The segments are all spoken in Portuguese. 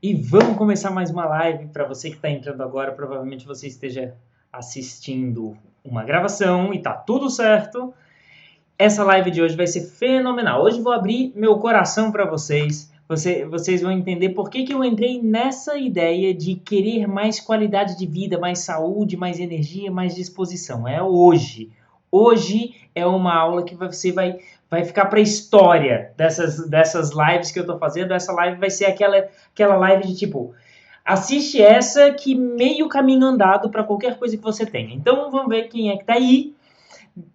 E vamos começar mais uma live. Para você que está entrando agora, provavelmente você esteja assistindo uma gravação e tá tudo certo. Essa live de hoje vai ser fenomenal. Hoje vou abrir meu coração para vocês. Vocês vão entender por que eu entrei nessa ideia de querer mais qualidade de vida, mais saúde, mais energia, mais disposição. É hoje. Hoje é uma aula que você vai ficar para a história dessas lives que eu estou fazendo. Essa live vai ser aquela live de tipo, assiste essa que meio caminho andado para qualquer coisa que você tenha. Então vamos ver quem é que está aí.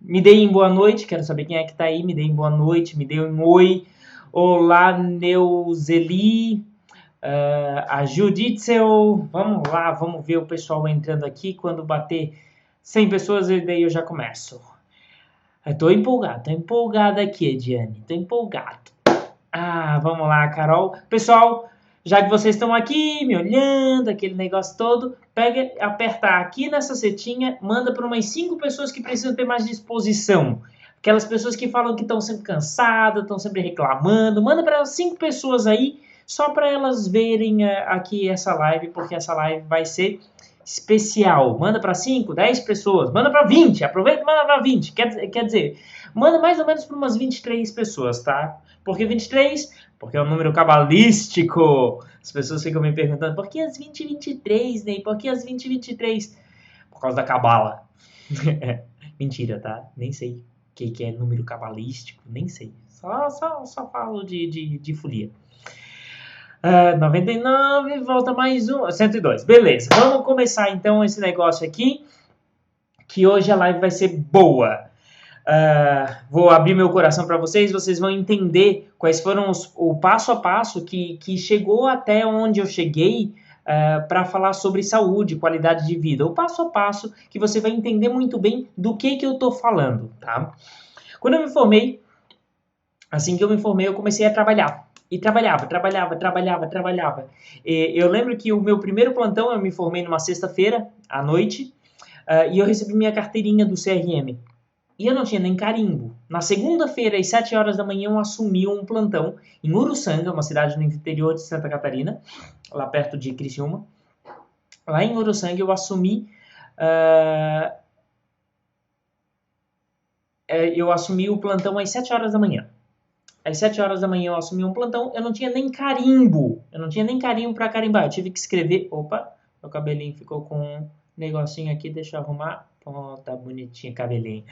Me deem boa noite, quero saber quem é que tá aí. Me deem boa noite, me deem um oi. Olá, Neuzeli, a Juditzel. Vamos lá, vamos ver o pessoal entrando aqui. Quando bater 100 pessoas, daí eu já começo. Tô empolgado aqui, Ediane. Tô empolgado. Vamos lá, Carol. Pessoal, já que vocês estão aqui me olhando, aquele negócio todo, pega, aperta aqui nessa setinha, manda para umas 5 pessoas que precisam ter mais disposição. Aquelas pessoas que falam que estão sempre cansadas, estão sempre reclamando, manda para 5 pessoas aí, só para elas verem aqui essa live, porque essa live vai ser especial. Manda para 5, 10 pessoas, manda para 20, aproveita e manda para 20. Quer dizer, manda mais ou menos para umas 23 pessoas, tá? Por que 23? Porque é um número cabalístico. As pessoas ficam me perguntando, por que as 20 e 23, Ney? Por que as 20 e 23? Por causa da cabala. Mentira, tá? Nem sei o que é número cabalístico, nem sei. Só falo de folia. 99, volta mais um, 102. Beleza, vamos começar então esse negócio aqui, que hoje a live vai ser boa. Vou abrir meu coração para vocês vão entender quais foram o passo a passo que chegou até onde eu cheguei para falar sobre saúde, qualidade de vida. O passo a passo que você vai entender muito bem do que eu estou falando, tá? Quando eu me formei, assim que eu me formei, eu comecei a trabalhar. E trabalhava. Eu lembro que o meu primeiro plantão, eu me formei numa sexta-feira à noite, e eu recebi minha carteirinha do CRM. E eu não tinha nem carimbo. Na segunda-feira, às 7 horas da manhã, eu assumi um plantão em Uruçanga, uma cidade no interior de Santa Catarina, lá perto de Criciúma. Lá em Uruçanga, eu assumi o plantão às 7 horas da manhã. Às 7 horas da manhã eu assumi um plantão, eu não tinha nem carimbo. Para carimbar. Eu tive que escrever... Opa, meu cabelinho ficou com um negocinho aqui, deixa eu arrumar. Oh, tá bonitinho cabelinho.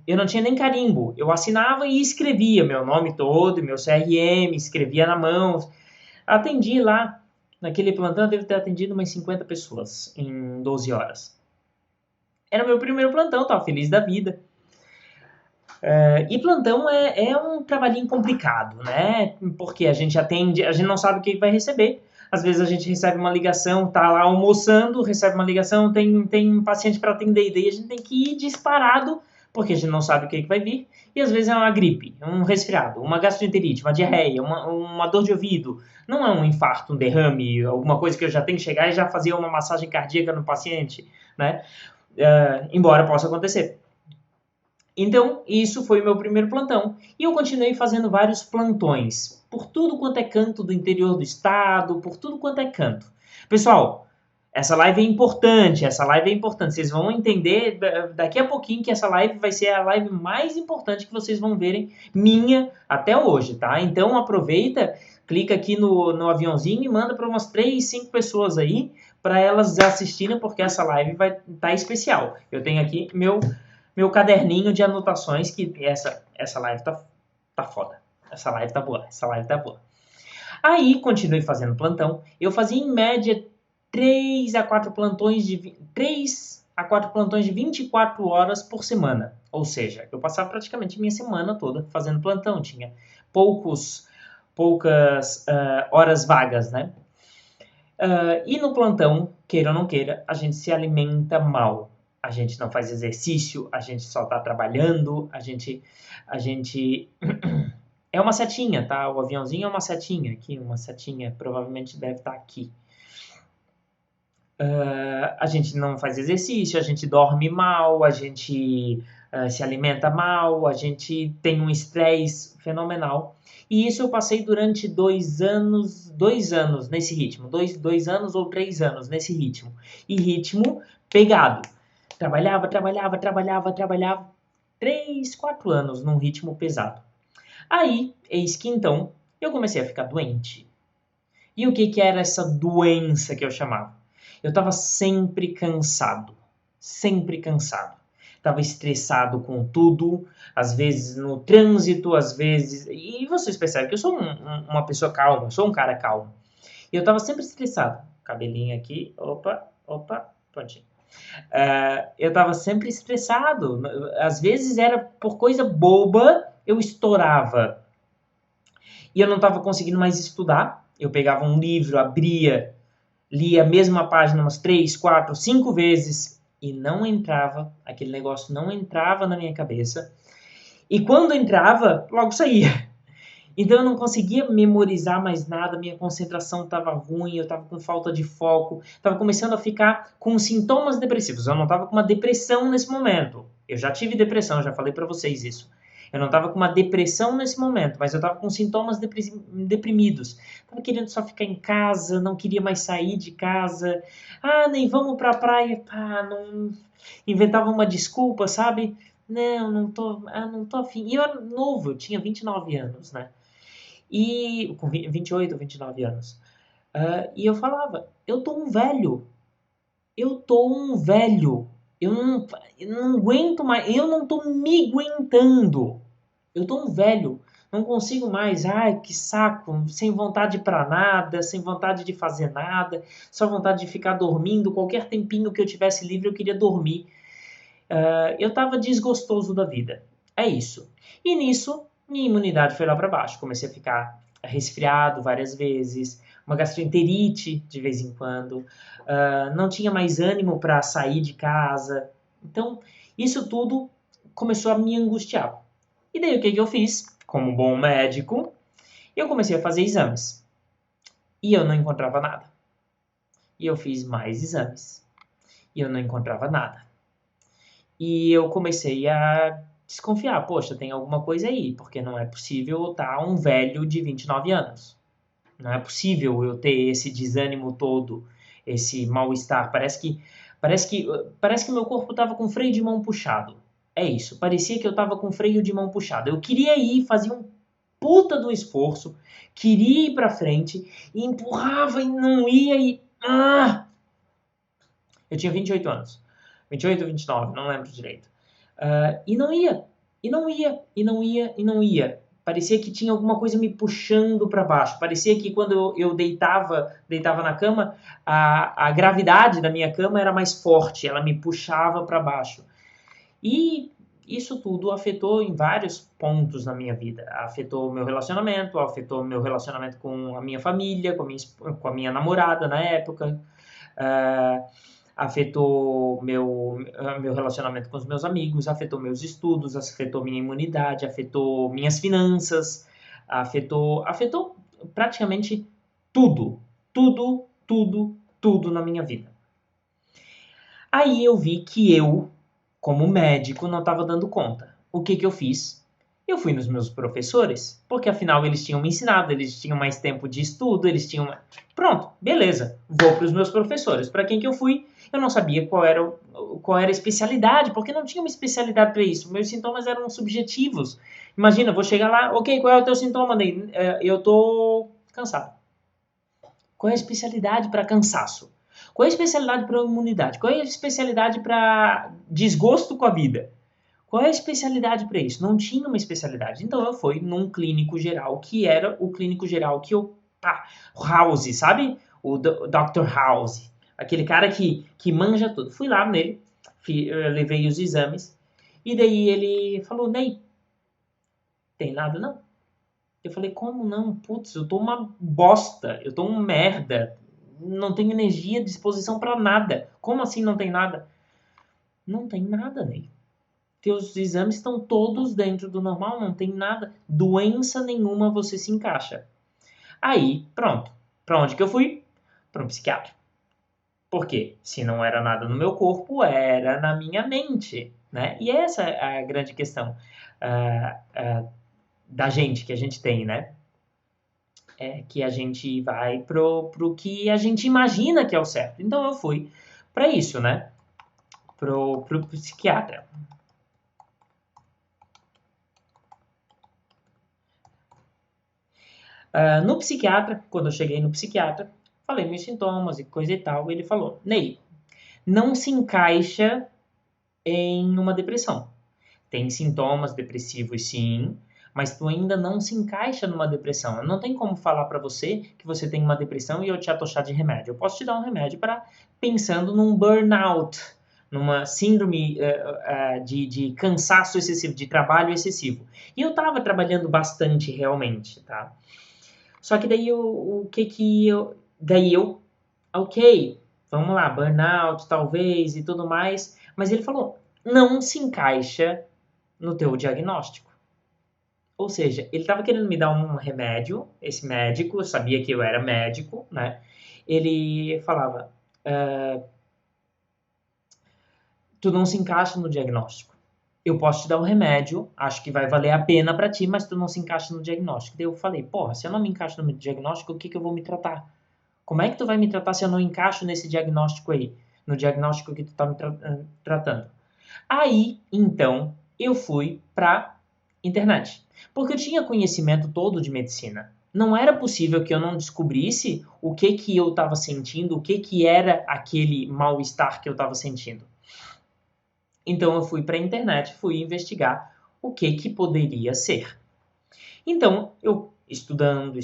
Eu não tinha nem carimbo. Eu assinava e escrevia meu nome todo, meu CRM, escrevia na mão. Atendi lá, naquele plantão, eu devo ter atendido umas 50 pessoas em 12 horas. Era meu primeiro plantão, tava feliz da vida. E plantão é um trabalhinho complicado, né? Porque a gente atende, a gente não sabe o que vai receber. Às vezes a gente recebe uma ligação, tá lá almoçando, recebe uma ligação, tem um paciente para atender, e daí a gente tem que ir disparado, porque a gente não sabe o que vai vir. E às vezes é uma gripe, um resfriado, uma gastroenterite, uma diarreia, uma dor de ouvido. Não é um infarto, um derrame, alguma coisa que eu já tenho que chegar e já fazer uma massagem cardíaca no paciente, né? Embora possa acontecer. Então, isso foi o meu primeiro plantão. E eu continuei fazendo vários plantões, por tudo quanto é canto do interior do estado, por tudo quanto é canto. Pessoal, essa live é importante, Vocês vão entender daqui a pouquinho que essa live vai ser a live mais importante que vocês vão verem, minha, até hoje, tá? Então, aproveita, clica aqui no aviãozinho e manda para umas 3, 5 pessoas aí, para elas assistirem, porque essa live vai estar especial. Eu tenho aqui meu caderninho de anotações, que essa live tá foda. Essa live tá boa. Aí, continuei fazendo plantão. Eu fazia, em média, 3 a 4 plantões de 24 horas por semana. Ou seja, eu passava praticamente minha semana toda fazendo plantão. Tinha poucas horas vagas, né? E no plantão, queira ou não queira, a gente se alimenta mal. A gente não faz exercício, a gente só tá trabalhando, a gente é uma setinha, tá? O aviãozinho é uma setinha aqui, uma setinha provavelmente deve estar aqui. A gente não faz exercício, a gente dorme mal, a gente se alimenta mal, a gente tem um estresse fenomenal. E isso eu passei durante 2 anos nesse ritmo, dois anos ou 3 anos nesse ritmo. E ritmo pegado. Trabalhava, 3, 4 anos num ritmo pesado. Aí, eis que então, eu comecei a ficar doente. E o que era essa doença que eu chamava? Eu estava sempre cansado. Sempre cansado. Estava estressado com tudo, às vezes no trânsito, às vezes. E vocês percebem que eu sou uma pessoa calma, eu sou um cara calmo. E eu estava sempre estressado. Cabelinho aqui, opa, prontinho. Eu estava sempre estressado. Às vezes era por coisa boba, eu estourava. E eu não estava conseguindo mais estudar. Eu pegava um livro, abria, lia a mesma página umas 3, 4, 5 vezes e não entrava, aquele negócio não entrava na minha cabeça. E quando entrava, logo saía. Então eu não conseguia memorizar mais nada, minha concentração estava ruim, eu estava com falta de foco, estava começando a ficar com sintomas depressivos. Eu não estava com uma depressão nesse momento. Eu já tive depressão, já falei para vocês isso. Eu não estava com uma depressão nesse momento, mas eu estava com sintomas deprimidos. Estava querendo só ficar em casa, não queria mais sair de casa. Ah, nem vamos para a praia. Ah, não. Inventava uma desculpa, sabe? Não tô afim. E eu era novo, eu tinha 29 anos, né? E com 28 ou 29 anos. E eu falava, eu tô um velho. Eu tô um velho. Eu não aguento mais. Eu não tô me aguentando. Eu tô um velho. Não consigo mais. Ai, que saco. Sem vontade pra nada. Sem vontade de fazer nada. Só vontade de ficar dormindo. Qualquer tempinho que eu tivesse livre, eu queria dormir. Eu tava desgostoso da vida. É isso. E nisso, minha imunidade foi lá para baixo. Comecei a ficar resfriado várias vezes, uma gastroenterite de vez em quando, não tinha mais ânimo para sair de casa. Então, isso tudo começou a me angustiar. E daí o que eu fiz? Como bom médico, eu comecei a fazer exames. E eu não encontrava nada. E eu fiz mais exames. E eu não encontrava nada. E eu comecei a desconfiar, poxa, tem alguma coisa aí, porque não é possível eu estar um velho de 29 anos. Não é possível eu ter esse desânimo todo, esse mal-estar. Parece que meu corpo estava com freio de mão puxado. É isso, parecia que eu estava com freio de mão puxado. Eu queria ir, fazia um puta do esforço, queria ir para frente, e empurrava e não ia e... Eu tinha 28 anos. 28 ou 29, não lembro direito. E não ia, e não ia, e não ia, e não ia. Parecia que tinha alguma coisa me puxando para baixo. Parecia que quando eu deitava na cama, a gravidade da minha cama era mais forte, ela me puxava para baixo. E isso tudo afetou em vários pontos na minha vida. Afetou meu relacionamento com a minha família, com a minha namorada na época. Afetou meu relacionamento com os meus amigos, afetou meus estudos, afetou minha imunidade, afetou minhas finanças, afetou praticamente tudo, tudo, tudo, tudo na minha vida. Aí eu vi que eu, como médico, não estava dando conta. O que eu fiz? Eu fui nos meus professores, porque afinal eles tinham me ensinado, eles tinham mais tempo de estudo, eles tinham... Pronto, beleza, vou para os meus professores. Para quem que eu fui? Eu não sabia qual era a especialidade, porque não tinha uma especialidade para isso. Meus sintomas eram subjetivos. Imagina, vou chegar lá, ok, qual é o teu sintoma, Ney? Eu tô cansado. Qual é a especialidade para cansaço? Qual é a especialidade para imunidade? Qual é a especialidade para desgosto com a vida? Qual é a especialidade para isso? Não tinha uma especialidade. Então eu fui num clínico geral, que era o clínico geral que eu... House, sabe? O Dr. House. Aquele cara que manja tudo. Fui lá nele, eu levei os exames, e daí ele falou, Ney, tem nada não? Eu falei, como não? Putz, eu tô uma bosta, eu tô um merda, não tenho energia, disposição para nada. Como assim não tem nada? Não tem nada, Ney. Teus exames estão todos dentro do normal, não tem nada. Doença nenhuma você se encaixa. Aí, pronto. Para onde que eu fui? Para um psiquiatra. Por quê? Se não era nada no meu corpo, era na minha mente. né? E essa é a grande questão da gente, que a gente tem, né? É que a gente vai pro que a gente imagina que é o certo. Então eu fui para isso, né? Pro psiquiatra. No psiquiatra, quando eu cheguei no psiquiatra, falei meus sintomas e coisa e tal, e ele falou: Ney, não se encaixa em uma depressão. Tem sintomas depressivos, sim, mas tu ainda não se encaixa numa depressão. Não tem como falar para você que você tem uma depressão e eu te atochar de remédio. Eu posso te dar um remédio para pensando num burnout, numa síndrome de cansaço excessivo, de trabalho excessivo. E eu estava trabalhando bastante realmente, tá? Só que daí ok, vamos lá, burnout talvez e tudo mais, mas ele falou, não se encaixa no teu diagnóstico. Ou seja, ele estava querendo me dar um remédio, esse médico, eu sabia que eu era médico, né? Ele falava, tu não se encaixa no diagnóstico. Eu posso te dar um remédio, acho que vai valer a pena para ti, mas tu não se encaixa no diagnóstico. Daí eu falei, porra, se eu não me encaixo no diagnóstico, o que eu vou me tratar? Como é que tu vai me tratar se eu não encaixo nesse diagnóstico aí? No diagnóstico que tu tá me tratando? Aí, então, eu fui pra internet. Porque eu tinha conhecimento todo de medicina. Não era possível que eu não descobrisse o que eu estava sentindo, o que era aquele mal-estar que eu estava sentindo. Então eu fui para a internet, fui investigar o que poderia ser. Então eu estudando.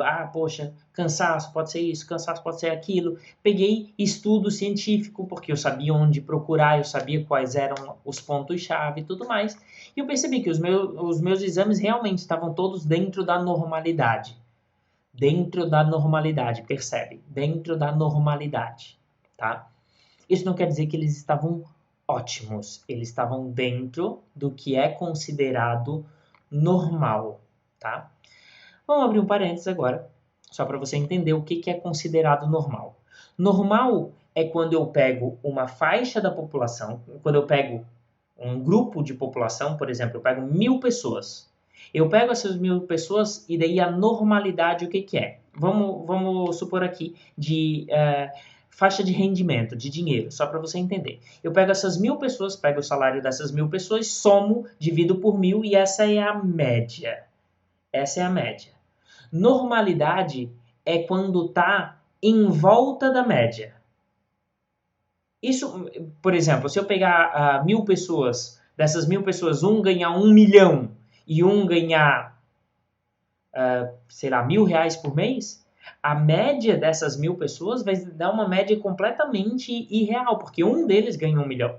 Ah, poxa, cansaço pode ser isso, cansaço pode ser aquilo. Peguei estudo científico, porque eu sabia onde procurar, eu sabia quais eram os pontos-chave e tudo mais. E eu percebi que os meus exames realmente estavam todos dentro da normalidade. Dentro da normalidade, percebe? Dentro da normalidade, tá? Isso não quer dizer que eles estavam ótimos. Eles estavam dentro do que é considerado normal, tá? Vamos abrir um parênteses agora, só para você entender o que é considerado normal. Normal é quando eu pego uma faixa da população, quando eu pego um grupo de população, por exemplo, eu pego 1.000 pessoas. Eu pego essas 1.000 pessoas e daí a normalidade o que é? Vamos supor aqui de faixa de rendimento, de dinheiro, só para você entender. Eu pego essas 1.000 pessoas, pego o salário dessas 1.000 pessoas, somo, divido por 1.000 e essa é a média. Essa é a média. Normalidade é quando está em volta da média. Isso, por exemplo, se eu pegar 1.000 pessoas, dessas 1.000 pessoas, um ganhar 1 milhão e um ganhar, sei lá, R$ 1.000 por mês, a média dessas 1.000 pessoas vai dar uma média completamente irreal, porque um deles ganha 1 milhão.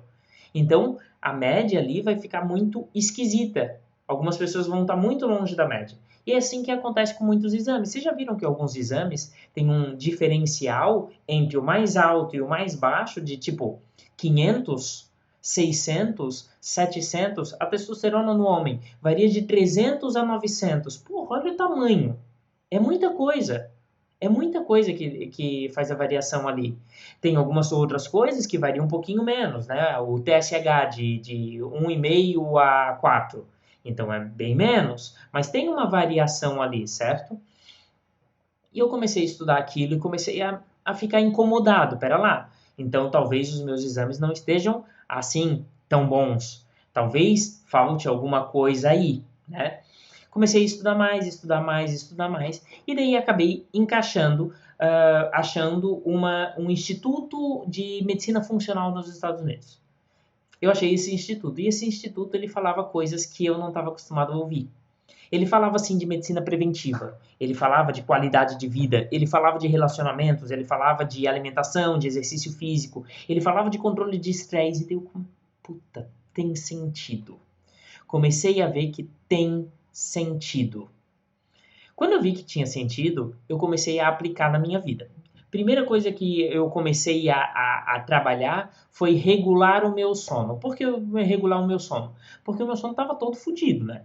Então, a média ali vai ficar muito esquisita. Algumas pessoas vão estar muito longe da média. E é assim que acontece com muitos exames. Vocês já viram que alguns exames têm um diferencial entre o mais alto e o mais baixo de tipo 500, 600, 700? A testosterona no homem varia de 300 a 900. Porra, olha o tamanho. É muita coisa. É muita coisa que faz a variação ali. Tem algumas outras coisas que variam um pouquinho menos, né? O TSH de 1,5 a 4. Então é bem menos, mas tem uma variação ali, certo? E eu comecei a estudar aquilo e comecei a ficar incomodado. Pera lá, então talvez os meus exames não estejam assim tão bons. Talvez falte alguma coisa aí, né? Comecei a estudar mais, e daí acabei encaixando, achando um instituto de medicina funcional nos Estados Unidos. Eu achei esse instituto, e esse instituto ele falava coisas que eu não estava acostumado a ouvir. Ele falava assim de medicina preventiva, ele falava de qualidade de vida, ele falava de relacionamentos, ele falava de alimentação, de exercício físico, ele falava de controle de estresse, e deu, puta, tem sentido. Comecei a ver que tem sentido. Quando eu vi que tinha sentido, eu comecei a aplicar na minha vida. Primeira coisa que eu comecei a trabalhar foi regular o meu sono. Por que regular o meu sono? Porque o meu sono estava todo fodido, né?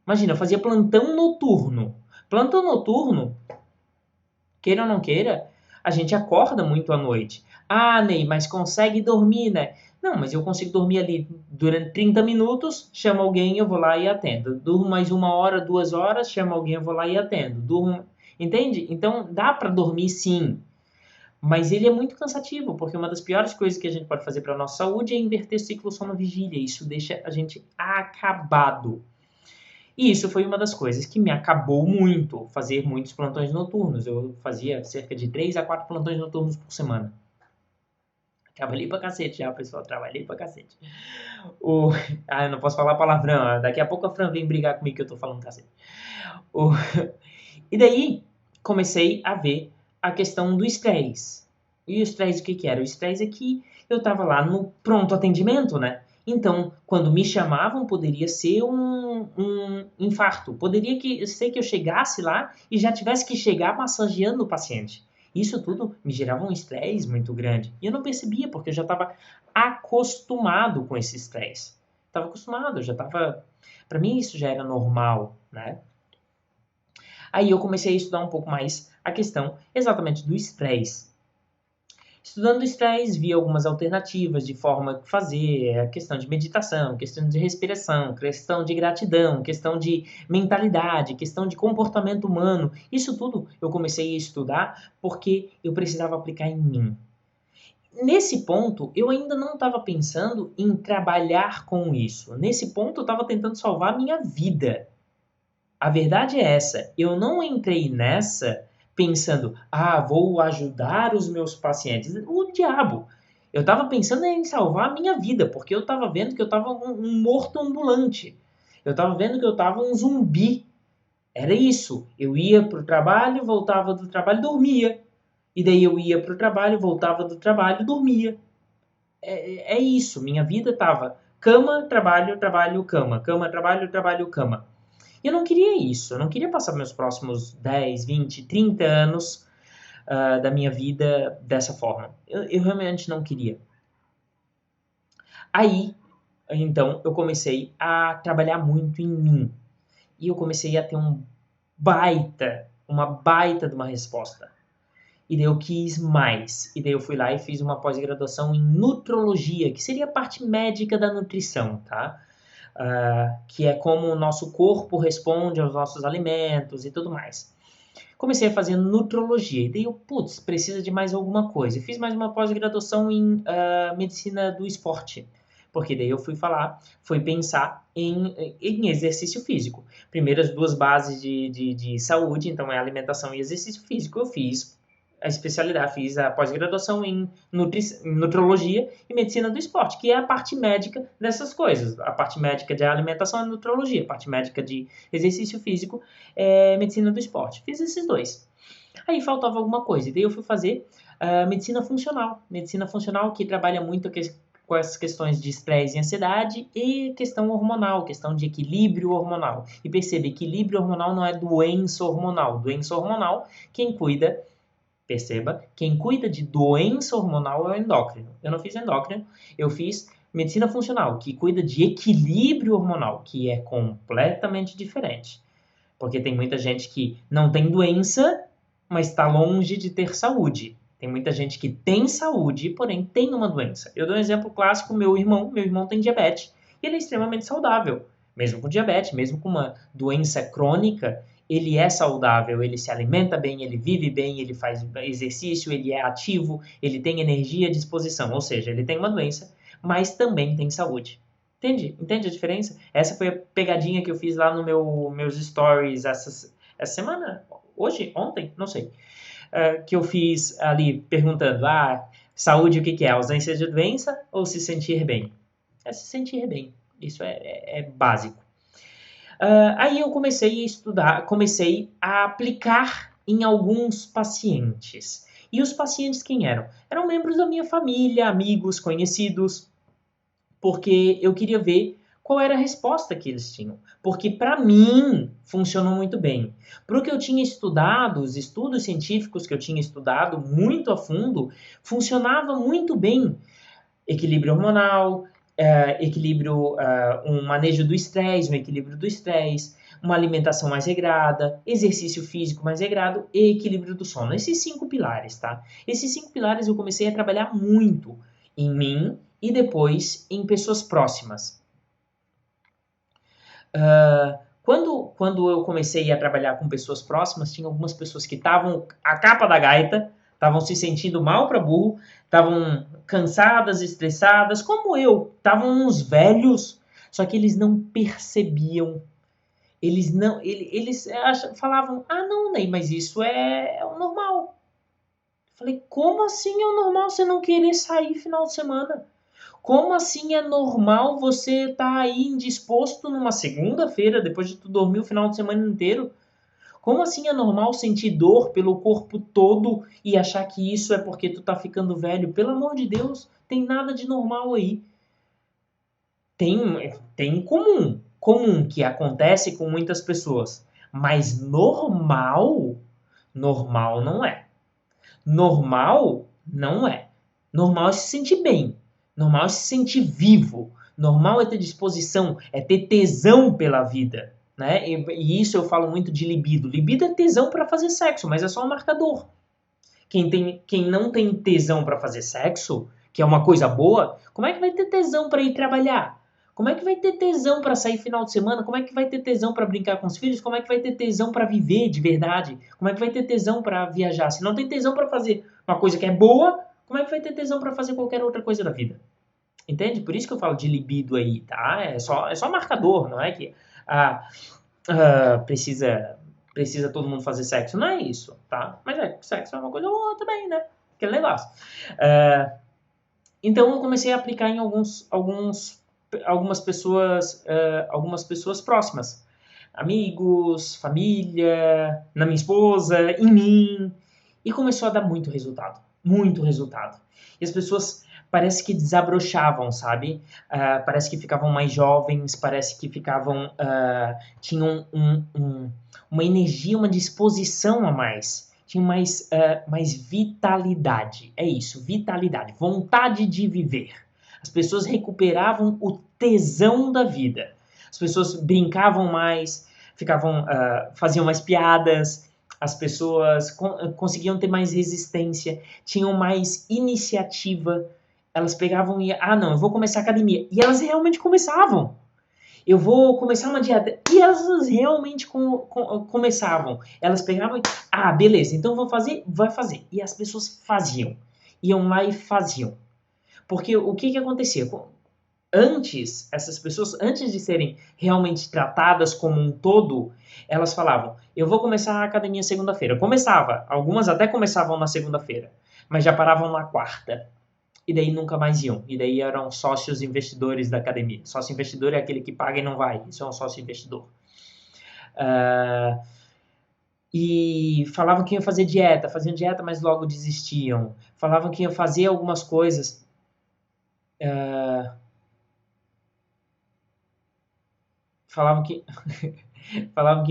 Imagina, eu fazia plantão noturno. Plantão noturno, queira ou não queira, a gente acorda muito à noite. Ah, Ney, mas consegue dormir, né? Não, mas eu consigo dormir ali durante 30 minutos, chamo alguém, eu vou lá e atendo. Durmo mais 1 hora, 2 horas, chamo alguém, eu vou lá e atendo. Entende? Então, dá para dormir sim. Mas ele é muito cansativo, porque uma das piores coisas que a gente pode fazer para a nossa saúde é inverter o ciclo sono-vigília. Isso deixa a gente acabado. E isso foi uma das coisas que me acabou muito, fazer muitos plantões noturnos. Eu fazia cerca de 3 a 4 plantões noturnos por semana. Trabalhei pra cacete já, pessoal. Trabalhei pra cacete. O... Ah, eu não posso falar palavrão. Daqui a pouco a Fran vem brigar comigo que eu tô falando cacete. O... E daí, comecei a ver a questão do estresse. E o estresse, o que que era? O estresse é que eu tava lá no pronto atendimento, né? Então, quando me chamavam, poderia ser um infarto. Poderia ser que eu chegasse lá e já tivesse que chegar massageando o paciente. Isso tudo me gerava um estresse muito grande. E eu não percebia, porque eu já estava acostumado com esse estresse. Estava acostumado, já estava... Para mim isso já era normal, né? Aí eu comecei a estudar um pouco mais a questão exatamente do estresse. Estudando o estresse, vi algumas alternativas de forma de fazer, a questão de meditação, questão de respiração, questão de gratidão, questão de mentalidade, questão de comportamento humano. Isso tudo eu comecei a estudar porque eu precisava aplicar em mim. Nesse ponto, eu ainda não estava pensando em trabalhar com isso. Nesse ponto, eu estava tentando salvar a minha vida. A verdade é essa. Eu não entrei nessa pensando, vou ajudar os meus pacientes. O diabo! Eu estava pensando em salvar a minha vida, porque eu estava vendo que eu estava um morto ambulante. Eu estava vendo que eu estava um zumbi. Era isso. Eu ia para o trabalho, voltava do trabalho, dormia. E daí eu ia para o trabalho, voltava do trabalho, dormia. É isso. Minha vida estava cama, trabalho, trabalho, cama. Cama, trabalho, trabalho, cama. E eu não queria isso, eu não queria passar meus próximos 10, 20, 30 anos da minha vida dessa forma. Eu realmente não queria. Aí, então, eu comecei a trabalhar muito em mim. E eu comecei a ter uma baita de uma resposta. E daí eu quis mais. E daí eu fui lá e fiz uma pós-graduação em nutrologia, que seria a parte médica da nutrição, tá? Que é como o nosso corpo responde aos nossos alimentos e tudo mais. Comecei a fazer nutrologia, e daí eu, precisa de mais alguma coisa. Fiz mais uma pós-graduação em medicina do esporte, porque daí eu fui pensar em exercício físico. Primeiro as duas bases de saúde, então é alimentação e exercício físico. Eu fiz a especialidade, fiz a pós-graduação em nutrologia e medicina do esporte, que é a parte médica dessas coisas. A parte médica de alimentação é nutrologia, a parte médica de exercício físico é medicina do esporte. Fiz esses dois. Aí faltava alguma coisa, e daí eu fui fazer medicina funcional que trabalha muito com as questões de estresse e ansiedade e questão hormonal, questão de equilíbrio hormonal. E perceba, equilíbrio hormonal não é doença hormonal. Doença hormonal, quem cuida de doença hormonal é o endócrino. Eu não fiz endócrino, eu fiz medicina funcional, que cuida de equilíbrio hormonal, que é completamente diferente. Porque tem muita gente que não tem doença, mas está longe de ter saúde. Tem muita gente que tem saúde, porém tem uma doença. Eu dou um exemplo clássico, meu irmão tem diabetes, e ele é extremamente saudável. Mesmo com diabetes, mesmo com uma doença crônica, ele é saudável, ele se alimenta bem, ele vive bem, ele faz exercício, ele é ativo, ele tem energia à disposição, ou seja, ele tem uma doença, mas também tem saúde. Entende a diferença? Essa foi a pegadinha que eu fiz lá no meus stories essa semana, hoje, ontem, não sei, que eu fiz ali perguntando, saúde o que é? Ausência de doença ou se sentir bem? É se sentir bem, isso é básico. Aí eu comecei a estudar, comecei a aplicar em alguns pacientes. E os pacientes quem eram? Eram membros da minha família, amigos, conhecidos, porque eu queria ver qual era a resposta que eles tinham. Porque para mim funcionou muito bem. Para o que eu tinha estudado, os estudos científicos que eu tinha estudado muito a fundo, funcionava muito bem. Equilíbrio hormonal, um manejo do estresse, um equilíbrio do estresse, uma alimentação mais regrada, exercício físico mais regrado e equilíbrio do sono. Esses 5 pilares, tá? Esses 5 pilares eu comecei a trabalhar muito em mim e depois em pessoas próximas. Quando eu comecei a trabalhar com pessoas próximas, tinha algumas pessoas que estavam a capa da gaita, estavam se sentindo mal para burro, estavam cansadas, estressadas, como eu. Estavam uns velhos, só que eles não percebiam. Eles falavam, não, Ney, mas isso é o normal. Eu falei, como assim é o normal você não querer sair final de semana? Como assim é normal você estar aí indisposto numa segunda-feira, depois de tu dormir o final de semana inteiro? Como assim é normal sentir dor pelo corpo todo e achar que isso é porque tu tá ficando velho? Pelo amor de Deus, tem nada de normal aí. Tem comum que acontece com muitas pessoas, mas normal não é. Normal não é. Normal é se sentir bem. Normal é se sentir vivo. Normal é ter disposição, é ter tesão pela vida. Né? E isso eu falo muito de libido. Libido é tesão para fazer sexo, mas é só um marcador. Quem não tem tesão para fazer sexo, que é uma coisa boa, como é que vai ter tesão para ir trabalhar? Como é que vai ter tesão para sair final de semana? Como é que vai ter tesão para brincar com os filhos? Como é que vai ter tesão para viver de verdade? Como é que vai ter tesão para viajar? Se não tem tesão para fazer uma coisa que é boa, como é que vai ter tesão para fazer qualquer outra coisa da vida? Entende? Por isso que eu falo de libido aí, tá? É só marcador, não é que precisa todo mundo fazer sexo. Não é isso, tá? Mas sexo é uma coisa boa também, né? Aquele negócio. Então eu comecei a aplicar em algumas pessoas próximas. Amigos, família, na minha esposa, em mim. E começou a dar muito resultado. Muito resultado. E as pessoas parece que desabrochavam, sabe? Parece que ficavam mais jovens, parece que tinham uma energia, uma disposição a mais. Tinham mais vitalidade. É isso, vitalidade. Vontade de viver. As pessoas recuperavam o tesão da vida. As pessoas brincavam mais, faziam mais piadas, as pessoas conseguiam ter mais resistência, tinham mais iniciativa. Elas pegavam e não, eu vou começar a academia. E elas realmente começavam. Eu vou começar uma dieta. E elas realmente começavam. Elas pegavam e, beleza, então vai fazer. E as pessoas faziam. Iam lá e faziam. Porque o que acontecia? Essas pessoas, antes de serem realmente tratadas como um todo, elas falavam, eu vou começar a academia segunda-feira. Algumas até começavam na segunda-feira, mas já paravam na quarta. E daí nunca mais iam. E daí eram sócios investidores da academia. Sócio investidor é aquele que paga e não vai. Isso é um sócio investidor. E falavam que iam fazer dieta. Faziam dieta, mas logo desistiam. Falavam que iam fazer algumas coisas. Falavam que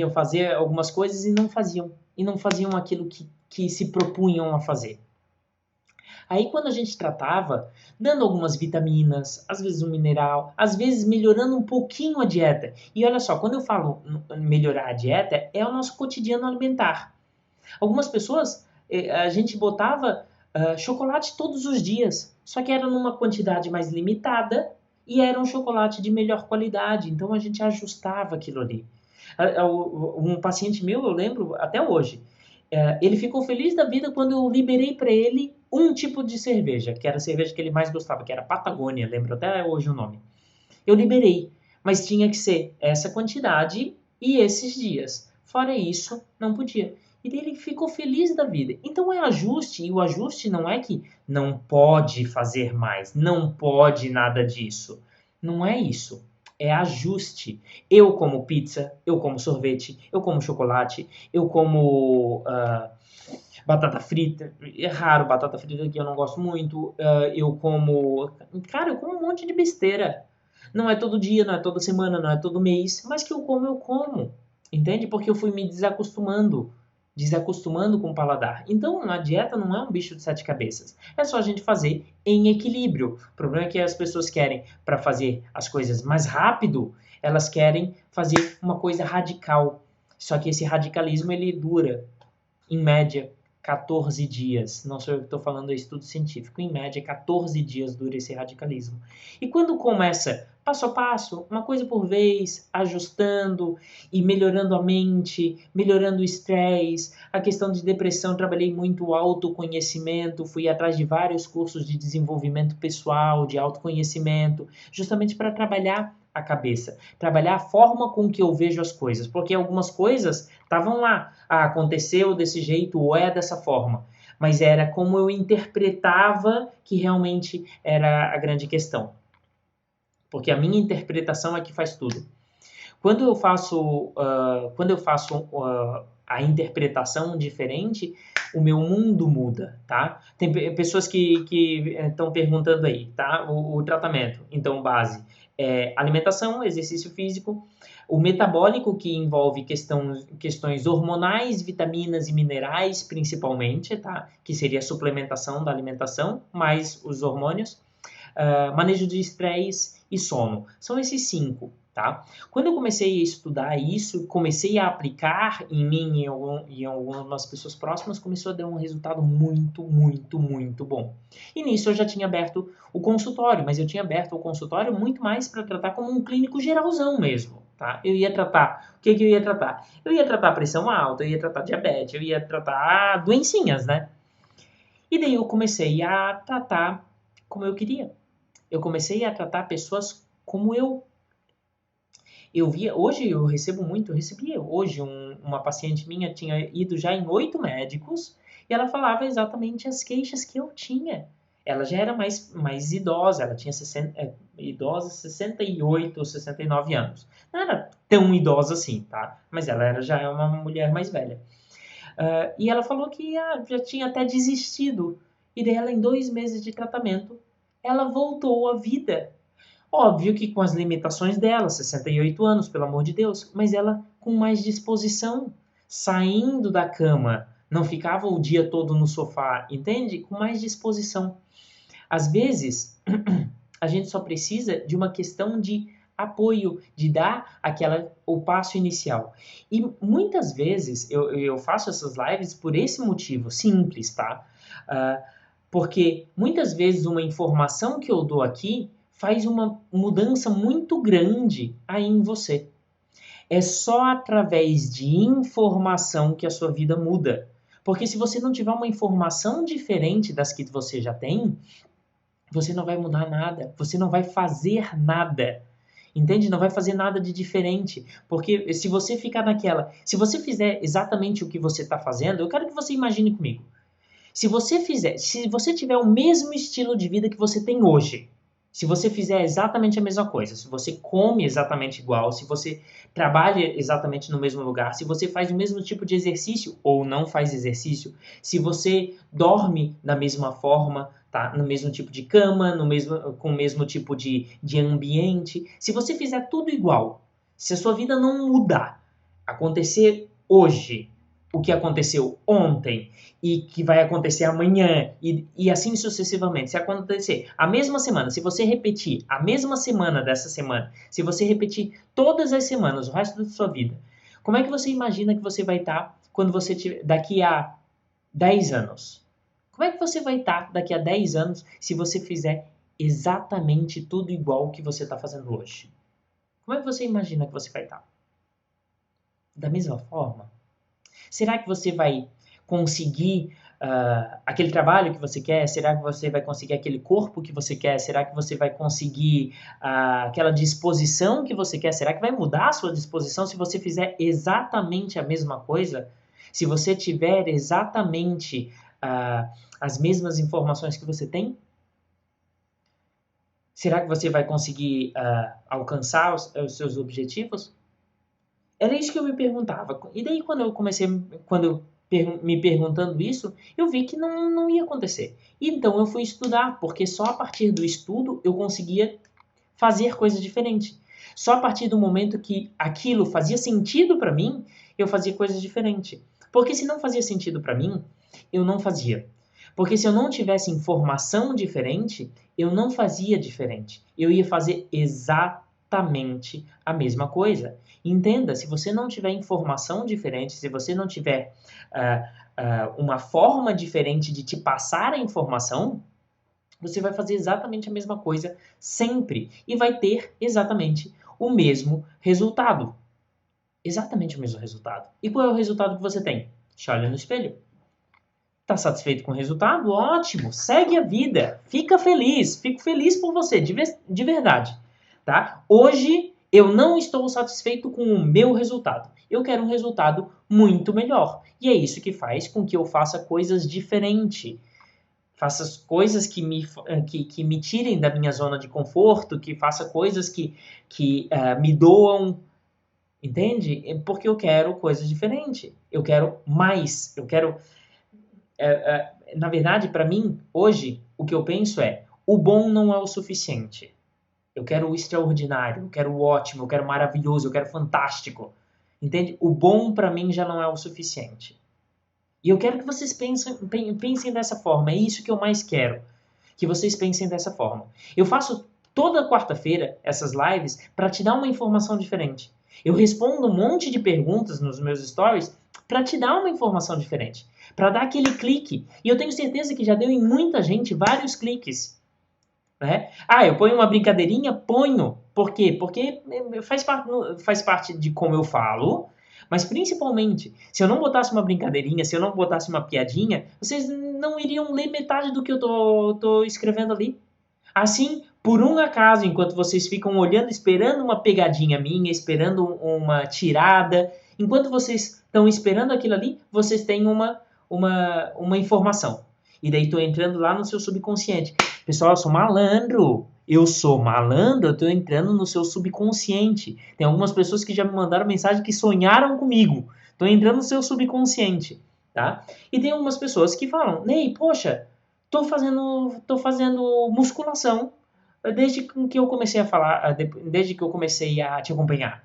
iam fazer algumas coisas e não faziam. E não faziam aquilo que se propunham a fazer. Aí quando a gente tratava, dando algumas vitaminas, às vezes um mineral, às vezes melhorando um pouquinho a dieta. E olha só, quando eu falo melhorar a dieta, é o nosso cotidiano alimentar. Algumas pessoas, a gente botava chocolate todos os dias, só que era numa quantidade mais limitada e era um chocolate de melhor qualidade, então a gente ajustava aquilo ali. Um paciente meu, eu lembro até hoje, ele ficou feliz da vida quando eu liberei para ele um tipo de cerveja, que era a cerveja que ele mais gostava, que era Patagônia, lembro até hoje o nome. Eu liberei, mas tinha que ser essa quantidade e esses dias. Fora isso, não podia. E ele ficou feliz da vida. Então é ajuste, e o ajuste não é que não pode fazer mais, não pode nada disso. Não é isso. É ajuste. Eu como pizza, eu como sorvete, eu como chocolate, eu como batata frita. É raro batata frita que eu não gosto muito. Eu como um monte de besteira. Não é todo dia, não é toda semana, não é todo mês, mas que eu como. Entende? Porque eu fui me desacostumando com o paladar. Então, a dieta não é um bicho de 7 cabeças. É só a gente fazer em equilíbrio. O problema é que as pessoas querem, para fazer as coisas mais rápido, elas querem fazer uma coisa radical. Só que esse radicalismo, ele dura, em média, 14 dias. Não sou eu que estou falando, é estudo científico. Em média, 14 dias dura esse radicalismo. E quando começa passo a passo, uma coisa por vez, ajustando e melhorando a mente, melhorando o estresse, a questão de depressão, trabalhei muito o autoconhecimento, fui atrás de vários cursos de desenvolvimento pessoal, de autoconhecimento, justamente para trabalhar a cabeça, trabalhar a forma com que eu vejo as coisas, porque algumas coisas estavam lá, aconteceu desse jeito ou é dessa forma, mas era como eu interpretava que realmente era a grande questão, porque a minha interpretação é que faz tudo. Quando eu faço a interpretação diferente, o meu mundo muda, tá? Tem pessoas que estão perguntando aí, tá? O tratamento, então, base é alimentação, exercício físico, o metabólico, que envolve questões hormonais, vitaminas e minerais, principalmente, tá? Que seria a suplementação da alimentação, mais os hormônios, manejo de estresse e sono. São esses 5. Tá? Quando eu comecei a estudar isso, comecei a aplicar em mim e em algumas pessoas próximas, começou a dar um resultado muito, muito, muito bom. E nisso eu já tinha aberto o consultório, mas eu tinha aberto o consultório muito mais para tratar como um clínico geralzão mesmo. Tá? Eu ia tratar, o que eu ia tratar? Eu ia tratar pressão alta, eu ia tratar diabetes, eu ia tratar doencinhas, né? E daí eu comecei a tratar como eu queria. Eu comecei a tratar pessoas como eu via, hoje eu recebia hoje uma paciente minha tinha ido já em 8 médicos e ela falava exatamente as queixas que eu tinha. Ela já era mais idosa, ela tinha 68 ou 69 anos. Não era tão idosa assim, tá? Mas ela já é uma mulher mais velha. E ela falou que já tinha até desistido. E daí ela, em 2 meses de tratamento, ela voltou à vida. Óbvio que com as limitações dela, 68 anos, pelo amor de Deus, mas ela com mais disposição, saindo da cama, não ficava o dia todo no sofá, entende? Com mais disposição. Às vezes, a gente só precisa de uma questão de apoio, de dar o passo inicial. E muitas vezes eu faço essas lives por esse motivo, simples, tá? Porque muitas vezes uma informação que eu dou aqui faz uma mudança muito grande aí em você. É só através de informação que a sua vida muda. Porque se você não tiver uma informação diferente das que você já tem, você não vai mudar nada, você não vai fazer nada. Entende? Não vai fazer nada de diferente. Porque se você ficar se você fizer exatamente o que você está fazendo, eu quero que você imagine comigo. Se você tiver o mesmo estilo de vida que você tem hoje, se você fizer exatamente a mesma coisa, se você come exatamente igual, se você trabalha exatamente no mesmo lugar, se você faz o mesmo tipo de exercício ou não faz exercício, se você dorme da mesma forma, tá? No mesmo tipo de cama, com o mesmo tipo de ambiente, se você fizer tudo igual, se a sua vida não mudar, acontecer hoje, o que aconteceu ontem e que vai acontecer amanhã e assim sucessivamente. Se acontecer a mesma semana, se você repetir a mesma semana dessa semana, se você repetir todas as semanas, o resto da sua vida, como é que você imagina que você vai estar quando você tiver daqui a 10 anos? Como é que você vai estar daqui a 10 anos se você fizer exatamente tudo igual que você está fazendo hoje? Como é que você imagina que você vai estar? Da mesma forma? Será que você vai conseguir aquele trabalho que você quer? Será que você vai conseguir aquele corpo que você quer? Será que você vai conseguir aquela disposição que você quer? Será que vai mudar a sua disposição se você fizer exatamente a mesma coisa? Se você tiver exatamente as mesmas informações que você tem? Será que você vai conseguir alcançar os seus objetivos? Era isso que eu me perguntava. E daí quando eu me perguntando isso, eu vi que não ia acontecer. Então eu fui estudar, porque só a partir do estudo eu conseguia fazer coisas diferentes. Só a partir do momento que aquilo fazia sentido para mim, eu fazia coisas diferentes. Porque se não fazia sentido para mim, eu não fazia. Porque se eu não tivesse informação diferente, eu não fazia diferente. Eu ia fazer exatamente exatamente a mesma coisa. Entenda, se você não tiver informação diferente, se você não tiver uma forma diferente de te passar a informação, você vai fazer exatamente a mesma coisa sempre e vai ter exatamente o mesmo resultado. Exatamente o mesmo resultado. E qual é o resultado que você tem? Te olha no espelho. Tá satisfeito com o resultado? Ótimo! Segue a vida. Fica feliz. Fico feliz por você, de verdade. Tá? Hoje eu não estou satisfeito com o meu resultado. Eu quero um resultado muito melhor. E é isso que faz com que eu faça coisas diferentes. Faça coisas que me tirem da minha zona de conforto, que faça coisas que me doam. Entende? Porque eu quero coisas diferentes. Eu quero mais. Eu quero... na verdade, para mim, hoje, o que eu penso é: o bom não é o suficiente. Eu quero o extraordinário, eu quero o ótimo, eu quero o maravilhoso, eu quero o fantástico. Entende? O bom, para mim, já não é o suficiente. E eu quero que vocês pensem dessa forma. É isso que eu mais quero. Que vocês pensem dessa forma. Eu faço toda quarta-feira essas lives para te dar uma informação diferente. Eu respondo um monte de perguntas nos meus stories para te dar uma informação diferente. Para dar aquele clique. E eu tenho certeza que já deu em muita gente vários cliques. Né? Eu ponho uma brincadeirinha? Ponho. Por quê? Porque faz parte de como eu falo. Mas principalmente, se eu não botasse uma brincadeirinha, se eu não botasse uma piadinha, vocês não iriam ler metade do que eu tô escrevendo ali. Assim, por um acaso, enquanto vocês ficam olhando, esperando uma pegadinha minha, esperando uma tirada, enquanto vocês estão esperando aquilo ali, vocês têm uma informação. E daí estou entrando lá no seu subconsciente. Pessoal, eu sou malandro. Eu estou entrando no seu subconsciente. Tem algumas pessoas que já me mandaram mensagem que sonharam comigo. Estou entrando no seu subconsciente, tá? E tem algumas pessoas que falam: Ney, poxa, tô fazendo musculação desde que eu comecei a falar, desde que eu comecei a te acompanhar.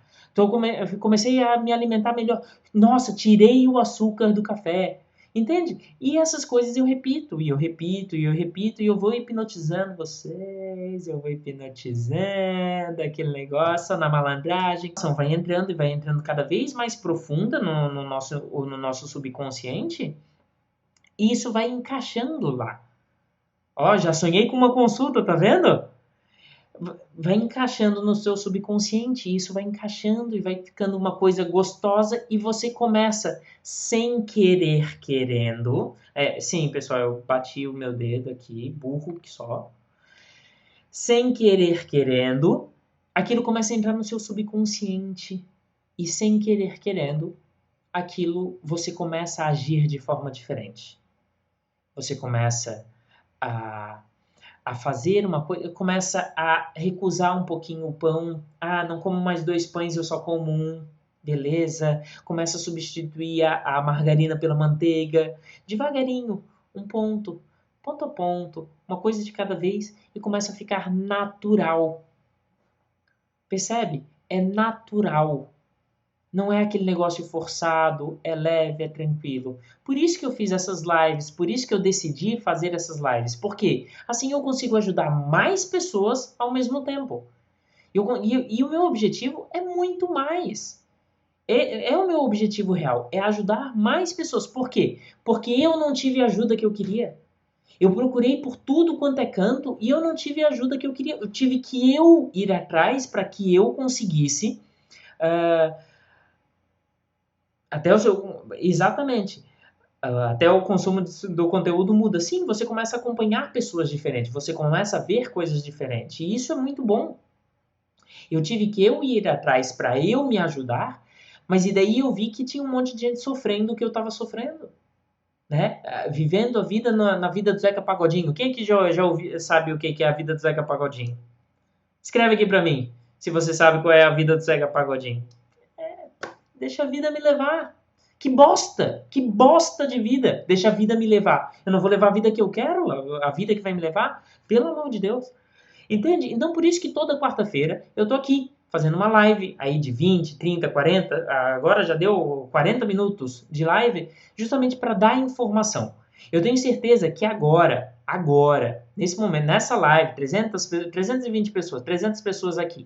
Comecei a me alimentar melhor. Nossa, tirei o açúcar do café. Entende? E essas coisas eu repito, e eu repito, e eu repito, e eu vou hipnotizando vocês, eu vou hipnotizando aquele negócio na malandragem. Vai entrando e vai entrando cada vez mais profunda no nosso subconsciente, e isso vai encaixando lá. Ó, já sonhei com uma consulta, tá vendo? Vai encaixando no seu subconsciente, isso vai encaixando e vai ficando uma coisa gostosa e você começa, sem querer, querendo. Sim, pessoal, eu bati o meu dedo aqui, burro que só. Sem querer, querendo, aquilo começa a entrar no seu subconsciente. E sem querer, querendo, aquilo você começa a agir de forma diferente. Você começa a fazer uma coisa, começa a recusar um pouquinho o pão. Não como mais 2 pães, eu só como um. Beleza. Começa a substituir a margarina pela manteiga. Devagarinho, ponto a ponto, uma coisa de cada vez, e começa a ficar natural. Percebe? É natural. Não é aquele negócio forçado, é leve, é tranquilo. Por isso que eu fiz essas lives, por isso que eu decidi fazer essas lives. Por quê? Assim eu consigo ajudar mais pessoas ao mesmo tempo. E o meu objetivo é muito mais. É o meu objetivo real, é ajudar mais pessoas. Por quê? Porque eu não tive a ajuda que eu queria. Eu procurei por tudo quanto é canto e eu não tive a ajuda que eu queria. Eu tive que eu ir atrás para que eu conseguisse... Exatamente. Até o consumo do conteúdo muda. Sim, você começa a acompanhar pessoas diferentes, você começa a ver coisas diferentes. E isso é muito bom. Eu tive que eu ir atrás para eu me ajudar, mas e daí eu vi que tinha um monte de gente sofrendo o que eu estava sofrendo. Né? Vivendo a vida na vida do Zeca Pagodinho. Quem que já sabe o que é a vida do Zeca Pagodinho? Escreve aqui para mim, se você sabe qual é a vida do Zeca Pagodinho. Deixa a vida me levar. Que bosta de vida. Deixa a vida me levar. Eu não vou levar a vida que eu quero, a vida que vai me levar? Pelo amor de Deus. Entende? Então, por isso que toda quarta-feira eu tô aqui fazendo uma live aí de 20, 30, 40, agora já deu 40 minutos de live, justamente para dar informação. Eu tenho certeza que agora, nesse momento, nessa live, 320 pessoas, 300 pessoas aqui,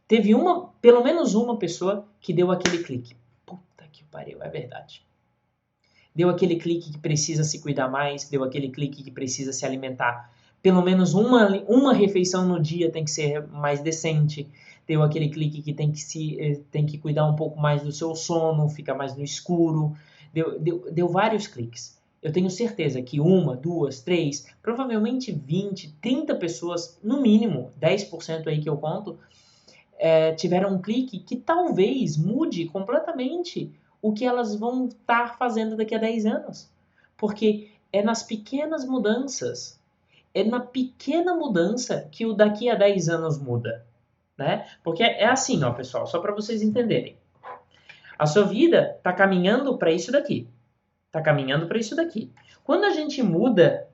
teve pelo menos uma pessoa que deu aquele clique. Puta que pariu, é verdade. Deu aquele clique que precisa se cuidar mais, deu aquele clique que precisa se alimentar. Pelo menos uma refeição no dia tem que ser mais decente. Deu aquele clique que tem que cuidar um pouco mais do seu sono, ficar mais no escuro. Deu vários cliques. Eu tenho certeza que 1, 2, 3, provavelmente 20, 30 pessoas, no mínimo, 10% aí que eu conto, tiveram um clique que talvez mude completamente o que elas vão estar fazendo daqui a 10 anos. Porque é nas pequenas mudanças, é na pequena mudança que o daqui a 10 anos muda. Né? Porque é assim, ó, pessoal, só para vocês entenderem. A sua vida está caminhando para isso daqui. Está caminhando para isso daqui. Quando a gente muda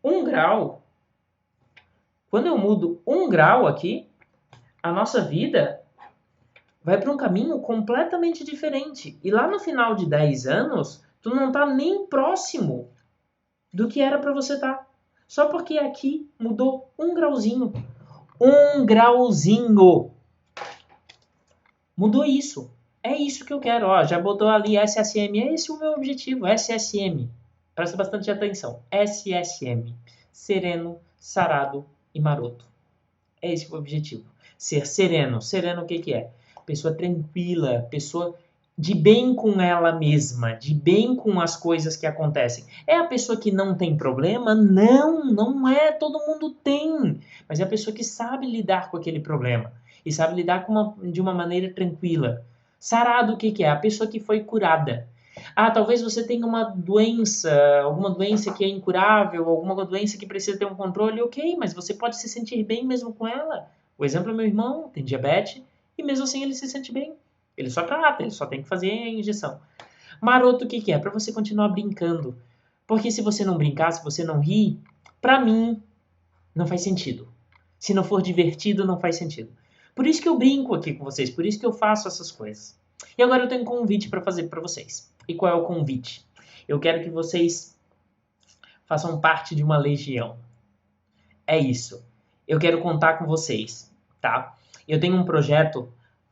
1 grau, quando eu mudo 1 grau aqui, a nossa vida vai para um caminho completamente diferente. E lá no final de 10 anos, tu não tá nem próximo do que era para você estar. Só porque aqui mudou 1 grauzinho. 1 grauzinho. Mudou isso. É isso que eu quero. Ó, já botou ali SSM. É esse o meu objetivo. SSM. Presta bastante atenção. SSM. Sereno, sarado e maroto. É esse o objetivo. Ser sereno. Sereno o que que é? Pessoa tranquila, pessoa de bem com ela mesma, de bem com as coisas que acontecem. É a pessoa que não tem problema? Não, não é. Todo mundo tem. Mas é a pessoa que sabe lidar com aquele problema. E sabe lidar de uma maneira tranquila. Sarado o que que é? A pessoa que foi curada. Ah, talvez você tenha uma doença, alguma doença que é incurável, alguma doença que precisa ter um controle, ok, mas você pode se sentir bem mesmo com ela. O exemplo é meu irmão, tem diabetes, e mesmo assim ele se sente bem. Ele só trata, ele só tem que fazer a injeção. Maroto o que que é? Para você continuar brincando. Porque se você não brincar, se você não rir, para mim, não faz sentido. Se não for divertido, não faz sentido. Por isso que eu brinco aqui com vocês, por isso que eu faço essas coisas. E agora eu tenho um convite para fazer para vocês. E qual é o convite? Eu quero que vocês façam parte de uma legião. É isso. Eu quero contar com vocês, tá? Eu tenho um projeto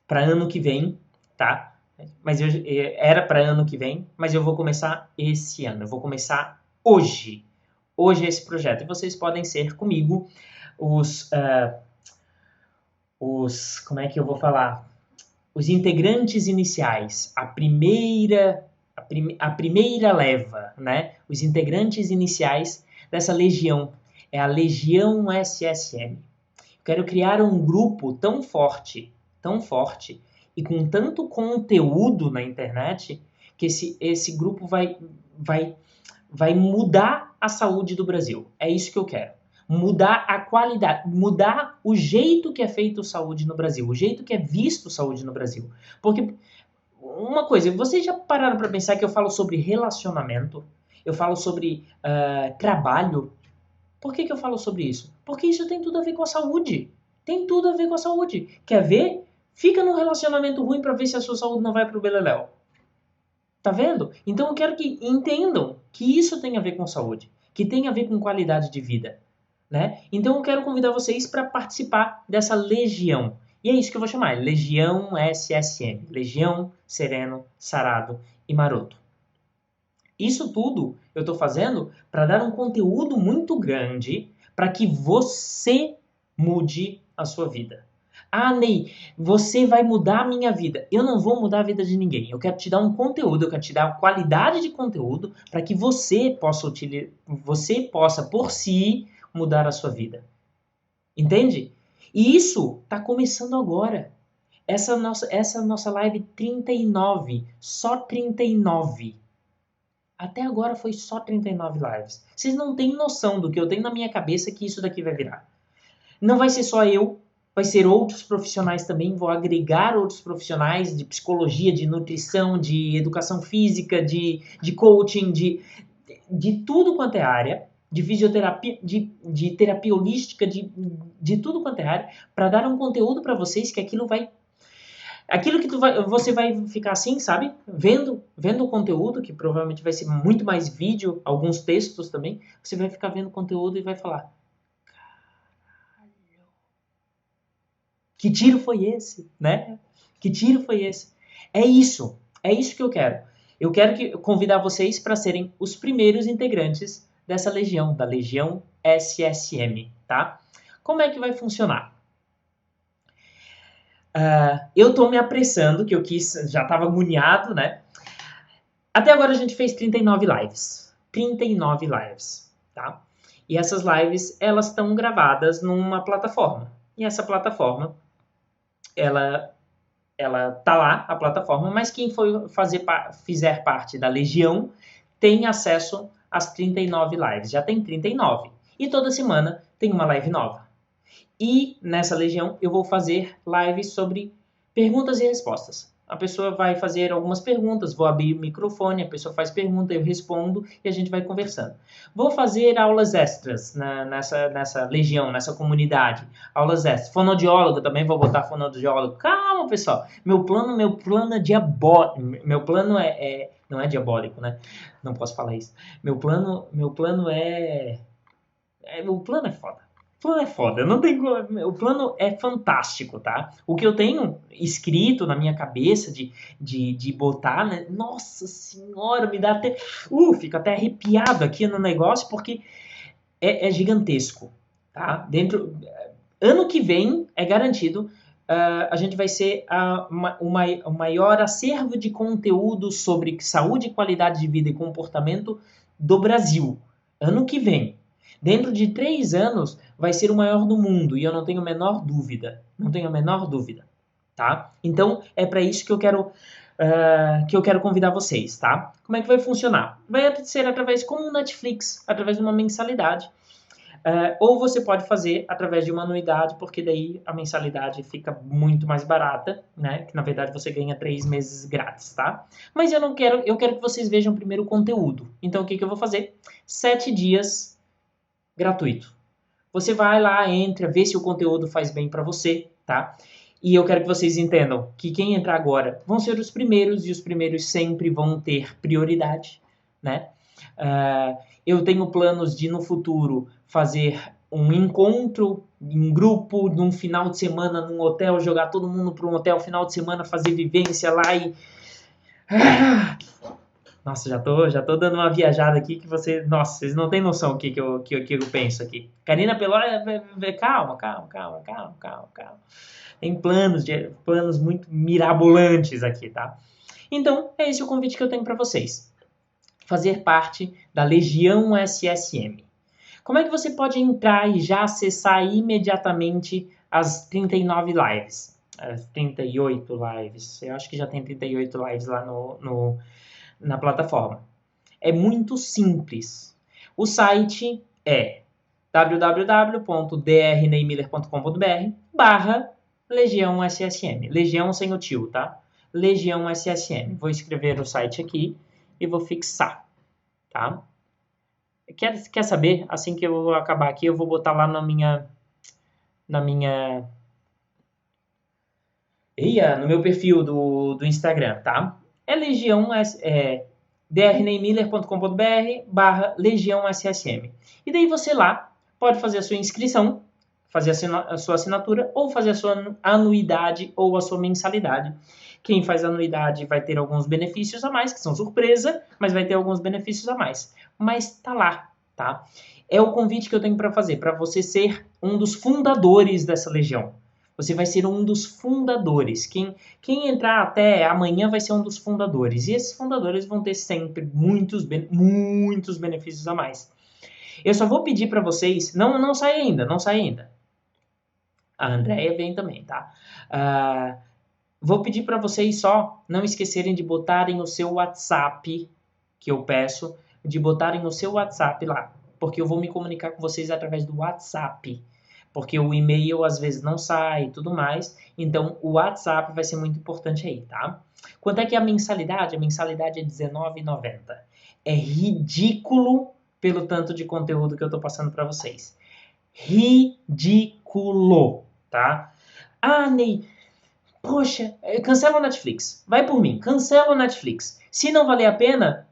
para ano que vem, tá? Mas era para ano que vem, mas eu vou começar esse ano. Eu vou começar hoje. Hoje é esse projeto. E vocês podem ser comigo como é que eu vou falar? Os integrantes iniciais, a primeira leva, né? Os integrantes iniciais dessa legião. É a Legião SSM. Eu quero criar um grupo tão forte, e com tanto conteúdo na internet, que esse grupo vai mudar a saúde do Brasil. É isso que eu quero. Mudar a qualidade, mudar o jeito que é feito saúde no Brasil, o jeito que é visto saúde no Brasil. Porque uma coisa, vocês já pararam para pensar que eu falo sobre relacionamento, eu falo sobre trabalho? Por que eu falo sobre isso? Porque isso tem tudo a ver com a saúde. Tem tudo a ver com a saúde. Quer ver? Fica num relacionamento ruim para ver se a sua saúde não vai pro beleléu. Tá vendo? Então eu quero que entendam que isso tem a ver com saúde, que tem a ver com qualidade de vida. Né? Então eu quero convidar vocês para participar dessa legião. E é isso que eu vou chamar, Legião SSM. Legião, Sereno, Sarado e Maroto. Isso tudo eu estou fazendo para dar um conteúdo muito grande para que você mude a sua vida. Ah, Ney, você vai mudar a minha vida. Eu não vou mudar a vida de ninguém. Eu quero te dar um conteúdo, eu quero te dar qualidade de conteúdo para que você possa por si mudar a sua vida. Entende? E isso está começando agora. Essa nossa live 39, só 39. Até agora foi só 39 lives. Vocês não têm noção do que eu tenho na minha cabeça que isso daqui vai virar. Não vai ser só eu, vai ser outros profissionais também. Vou agregar outros profissionais de psicologia, de nutrição, de educação física, de coaching, de tudo quanto é área, de fisioterapia, de terapia holística, de tudo quanto é área, para dar um conteúdo para vocês que aquilo que você vai ficar assim, sabe? Vendo o conteúdo, que provavelmente vai ser muito mais vídeo, alguns textos também. Você vai ficar vendo o conteúdo e vai falar: caralho, Que tiro foi esse, né? Que tiro foi esse? É isso que eu quero. Eu quero convidar vocês para serem os primeiros integrantes dessa legião, da Legião SSM, tá? Como é que vai funcionar? Eu estou me apressando, que eu já estava agoniado, né? Até agora a gente fez 39 lives. 39 lives, tá? E essas lives, elas estão gravadas numa plataforma. E essa plataforma, ela tá lá, a plataforma, mas quem fizer parte da Legião tem acesso às 39 lives. Já tem 39. E toda semana tem uma live nova. E nessa Legião eu vou fazer lives sobre perguntas e respostas. A pessoa vai fazer algumas perguntas, vou abrir o microfone, a pessoa faz pergunta, eu respondo e a gente vai conversando. Vou fazer aulas extras nessa legião, nessa comunidade. Aulas extras. Fonoaudiólogo também, vou botar fonoaudiólogo. Calma, pessoal. Meu plano é diabólico. Meu plano não é diabólico, né? Não posso falar isso. Meu plano é... O plano é foda. O plano é foda, não tem como. O plano é fantástico, tá? O que eu tenho escrito na minha cabeça de botar, né? Nossa senhora, me dá até... fico até arrepiado aqui no negócio, porque é gigantesco, tá? Ano que vem, é garantido, a gente vai ser o maior acervo de conteúdo sobre saúde, qualidade de vida e comportamento do Brasil. Ano que vem. Dentro de 3 anos, vai ser o maior do mundo, e eu não tenho a menor dúvida. Não tenho a menor dúvida, tá? Então, é para isso que eu quero convidar vocês, tá? Como é que vai funcionar? Vai ser através, como um Netflix, através de uma mensalidade. Ou você pode fazer através de uma anuidade, porque daí a mensalidade fica muito mais barata, né? Que na verdade você ganha 3 meses grátis, tá? Mas eu quero que vocês vejam primeiro o conteúdo. Então, o que eu vou fazer? 7 dias gratuito. Você vai lá, entra, vê se o conteúdo faz bem para você, tá? E eu quero que vocês entendam que quem entrar agora vão ser os primeiros, e os primeiros sempre vão ter prioridade, né? Eu tenho planos de, no futuro, fazer um encontro em grupo, num final de semana, num hotel, jogar todo mundo para um hotel final de semana, fazer vivência lá e... Nossa, já tô dando uma viajada aqui que Nossa, vocês não têm noção o que eu penso aqui. Karina Pelora, calma. Tem planos muito mirabolantes aqui, tá? Então, é esse o convite que eu tenho para vocês. Fazer parte da Legião SSM. Como é que você pode entrar e já acessar imediatamente as 39 lives? As 38 lives. Eu acho que já tem 38 lives lá na plataforma. É muito simples. O site é www.drneymiller.com.br/Legião SSM. Legião sem o tio, tá? Legião SSM. Vou escrever o site aqui e vou fixar, tá? Quer saber? Assim que eu acabar aqui, eu vou botar lá no meu perfil do Instagram, tá? É drneymiller.com.br/Legião SSM. E daí você lá pode fazer a sua inscrição, fazer a sua assinatura, ou fazer a sua anuidade ou a sua mensalidade. Quem faz anuidade vai ter alguns benefícios a mais, que são surpresa, mas vai ter alguns benefícios a mais. Mas tá lá, tá? É o convite que eu tenho para fazer, para você ser um dos fundadores dessa legião. Você vai ser um dos fundadores. Quem entrar até amanhã vai ser um dos fundadores. E esses fundadores vão ter sempre muitos benefícios a mais. Eu só vou pedir para vocês... Não sai ainda. A Andrea vem também, tá? Vou pedir para vocês só não esquecerem de botarem o seu WhatsApp, que eu peço, de botarem o seu WhatsApp lá. Porque eu vou me comunicar com vocês através do WhatsApp. Porque o e-mail às vezes não sai e tudo mais. Então, o WhatsApp vai ser muito importante aí, tá? Quanto é que é a mensalidade? A mensalidade é R$19,90. É ridículo pelo tanto de conteúdo que eu tô passando para vocês. Ridículo, tá? Ney, poxa, cancela o Netflix. Vai por mim, cancela o Netflix. Se não valer a pena,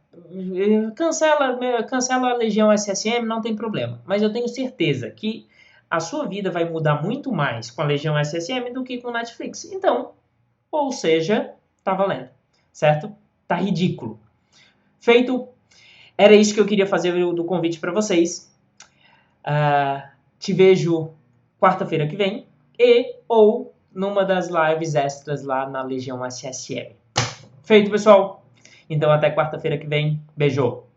cancela a Legião SSM, não tem problema. Mas eu tenho certeza que a sua vida vai mudar muito mais com a Legião SSM do que com o Netflix. Então, ou seja, tá valendo, certo? Tá ridículo. Feito, era isso que eu queria fazer do convite para vocês. Te vejo quarta-feira que vem ou numa das lives extras lá na Legião SSM. Feito, pessoal? Então até quarta-feira que vem. Beijo!